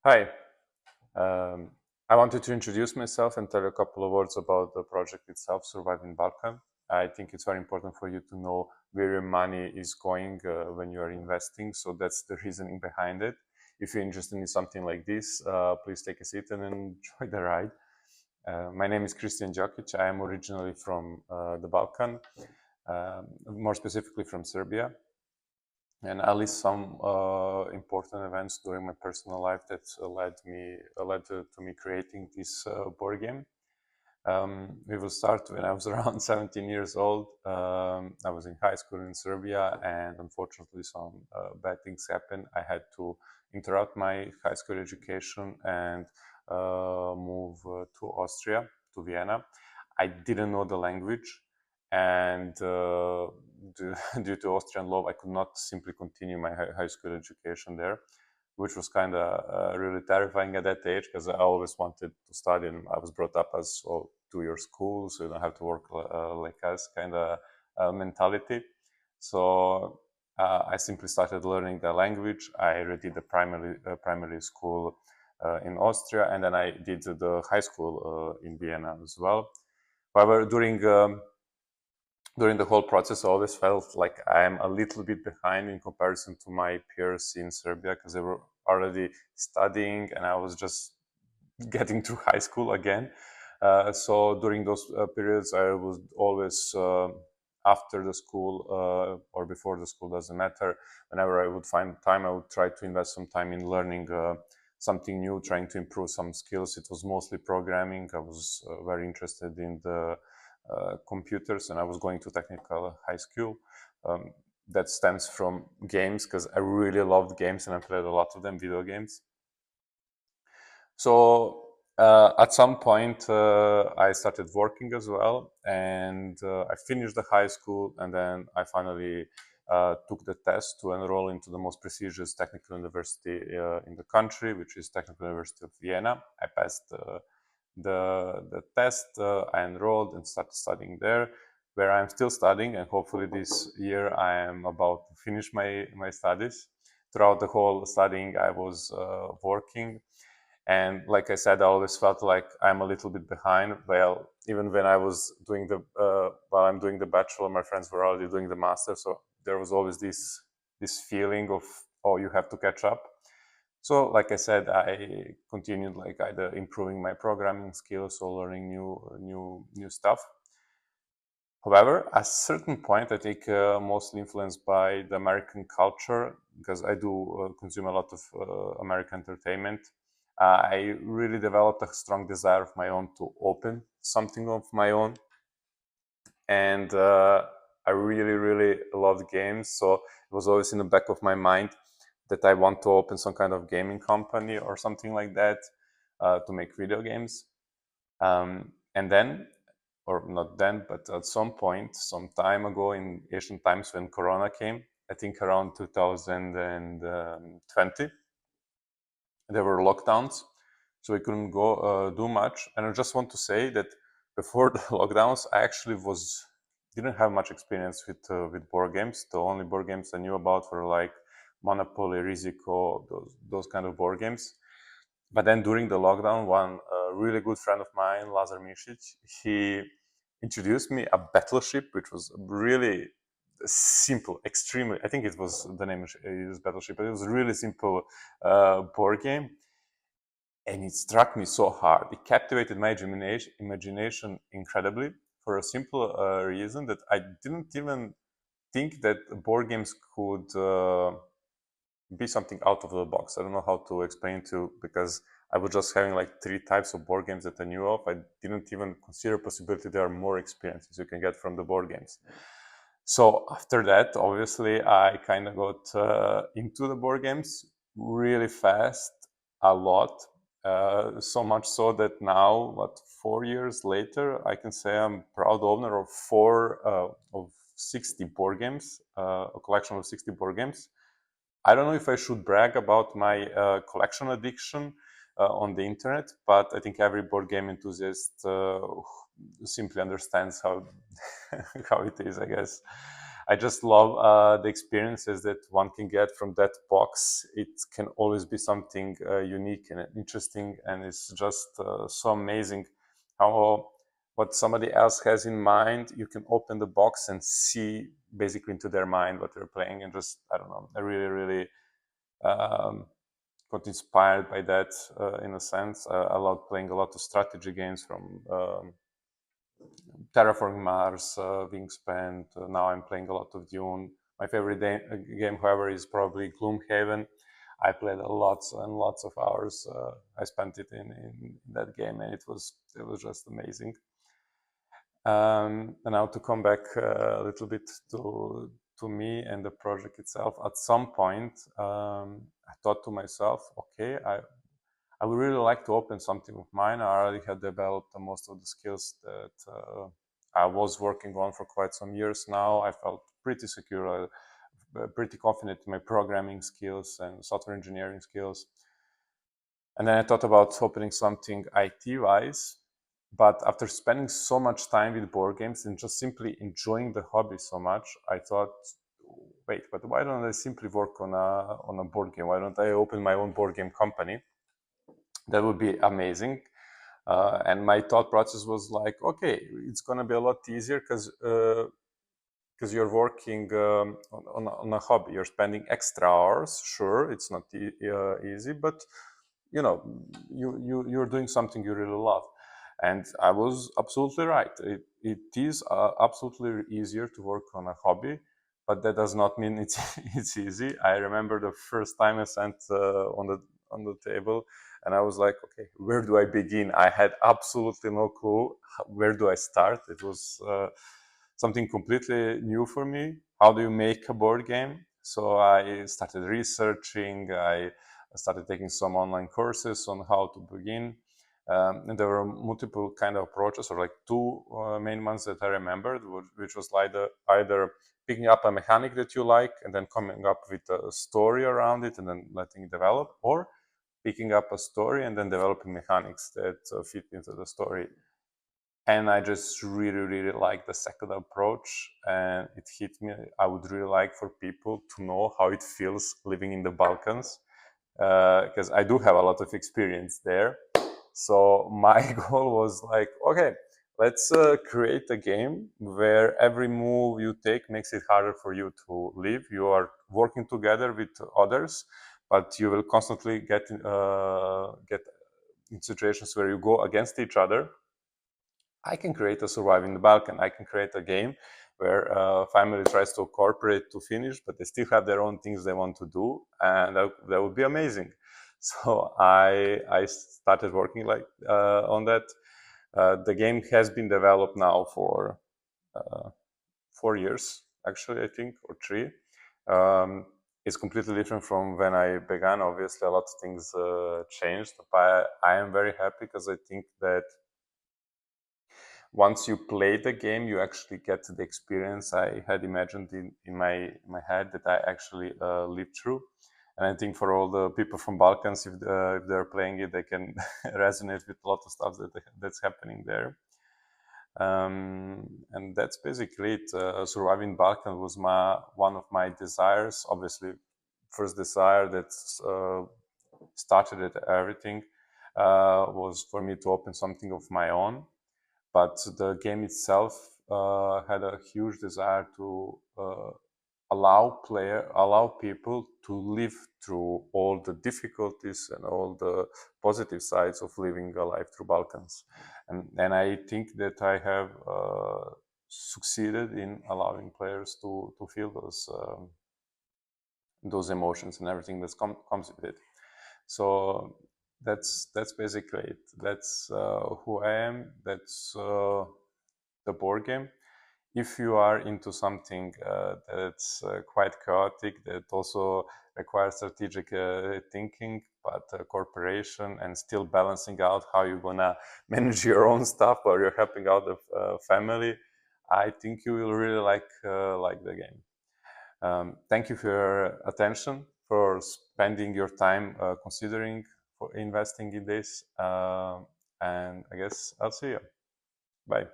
Hi, um, I wanted to introduce myself and tell you a couple of words about the project itself, Surviving Balkan. I think it's very important for you to know where your money is going when you are investing, so that's the reasoning behind it. If you're interested in something like this, please take a seat and enjoy the ride. My name is Christian Djokic. I am originally from the Balkan, more specifically from Serbia. And at least some important events during my personal life that led to me creating this board game. We will start when I was around 17 years old. I was in high school in Serbia, and unfortunately, some bad things happened. I had to interrupt my high school education and move to Austria, to Vienna. I didn't know the language, and due to Austrian law, I could not simply continue my high school education there, which was kind of really terrifying at that age because I always wanted to study, and I was brought up as, well, do-your school, so you don't have to work like us kind of mentality. So I simply started learning the language. I already did the primary school in Austria, and then I did the high school in Vienna as well. However, during the whole process, I always felt like I am a little bit behind in comparison to my peers in Serbia because they were already studying and I was just getting through high school again. So during those periods, I was always after the school or before the school, doesn't matter. Whenever I would find time, I would try to invest some time in learning something new, trying to improve some skills. It was mostly programming. I was very interested in the computers, and I was going to technical high school. That stems from games because I really loved games and I played a lot of them, video games. So at some point, I started working as well, and I finished the high school, and then I finally took the test to enroll into the most prestigious technical university in the country, which is Technical University of Vienna. I passed the test. I enrolled and started studying there, where I'm still studying, and hopefully this year I am about to finish my studies. Throughout the whole studying, I was working, and like I said, I always felt like I'm a little bit behind. Well, even when I was doing while I'm doing the bachelor, my friends were already doing the master, so there was always this feeling of, oh, you have to catch up. So, like I said, I continued like either improving my programming skills or learning new stuff. However, at a certain point, I think mostly influenced by the American culture, because I do consume a lot of American entertainment. I really developed a strong desire of my own to open something of my own, and I really loved games. So it was always in the back of my mind that I want to open some kind of gaming company or something like that to make video games. And then, or not then, but at some point, some time ago in ancient times when Corona came, I think around 2020, there were lockdowns, so we couldn't go do much. And I just want to say that before the lockdowns, I actually didn't have much experience with board games. The only board games I knew about were like Monopoly, Risico, those kind of board games. But then during the lockdown, one really good friend of mine, Lazar Mišić, he introduced me a Battleship, which was really simple, extremely. I think it was the name is Battleship, but it was a really simple board game, and it struck me so hard. It captivated my imagination incredibly for a simple reason that I didn't even think that board games could be something out of the box. I don't know how to explain to you because I was just having like 3 types of board games that I knew of. I didn't even consider possibility there are more experiences you can get from the board games. So after that, obviously, I kind of got into the board games really fast, a lot. So much so that now, 4 years later, I can say I'm proud owner of 60 board games, a collection of 60 board games. I don't know if I should brag about my collection addiction on the internet, but I think every board game enthusiast simply understands how how it is, I guess. I just love the experiences that one can get from that box. It can always be something unique and interesting, and it's just so amazing how what somebody else has in mind, you can open the box and see basically into their mind what they're playing, and just, I don't know, I really, really got inspired by that in a sense. I love playing a lot of strategy games from Terraforming Mars, Wingspan. Now I'm playing a lot of Dune. My favorite game, however, is probably Gloomhaven. I played lots and lots of hours. I spent it in that game, and it was just amazing. And now to come back a little bit to me and the project itself. At some point, I thought to myself, okay, I would really like to open something of mine. I already had developed most of the skills that I was working on for quite some years now. I felt pretty secure, pretty confident in my programming skills and software engineering skills. And then I thought about opening something IT-wise. But after spending so much time with board games and just simply enjoying the hobby so much, I thought, wait, but why don't I simply work on a board game? Why don't I open my own board game company? That would be amazing. And my thought process was like, okay, it's going to be a lot easier because you're working on a hobby. You're spending extra hours. Sure, it's not easy, but you know, you're doing something you really love. And I was absolutely right. It is absolutely easier to work on a hobby, but that does not mean it's easy. I remember the first time I sat on the table, and I was like, okay, where do I begin? I had absolutely no clue. Where do I start? It was something completely new for me. How do you make a board game? So I started researching. I started taking some online courses on how to begin. And there were multiple kind of approaches, or like two main ones that I remembered, which was like either picking up a mechanic that you like and then coming up with a story around it and then letting it develop, or picking up a story and then developing mechanics that fit into the story. And I just really, really like the second approach, and it hit me. I would really like for people to know how it feels living in the Balkans, because I do have a lot of experience there. So my goal was like, okay, let's create a game where every move you take makes it harder for you to live. You are working together with others, but you will constantly get in situations where you go against each other. I can create a Survive in the Balkan. I can create a game where a family tries to cooperate to finish, but they still have their own things they want to do, and that would be amazing. So I started working like on that. The game has been developed now for 4 years, actually, I think, or 3. It's completely different from when I began. Obviously, a lot of things changed, but I am very happy because I think that once you play the game, you actually get the experience I had imagined in my head that I actually lived through. And I think for all the people from Balkans, if they're playing it, they can resonate with a lot of stuff that's happening there. And that's basically it. Surviving Balkan was one of my desires. Obviously, first desire that started at everything was for me to open something of my own. But the game itself had a huge desire to allow people to live through all the difficulties and all the positive sides of living a life through Balkans. And I think that I have succeeded in allowing players to feel those emotions and everything that comes with it. So that's basically it. That's who I am. That's the board game. If you are into something that's quite chaotic, that also requires strategic thinking, but cooperation and still balancing out how you're gonna manage your own stuff while you're helping out the family, I think you will really like the game. Thank you for your attention, for spending your time considering for investing in this, and I guess I'll see you. Bye.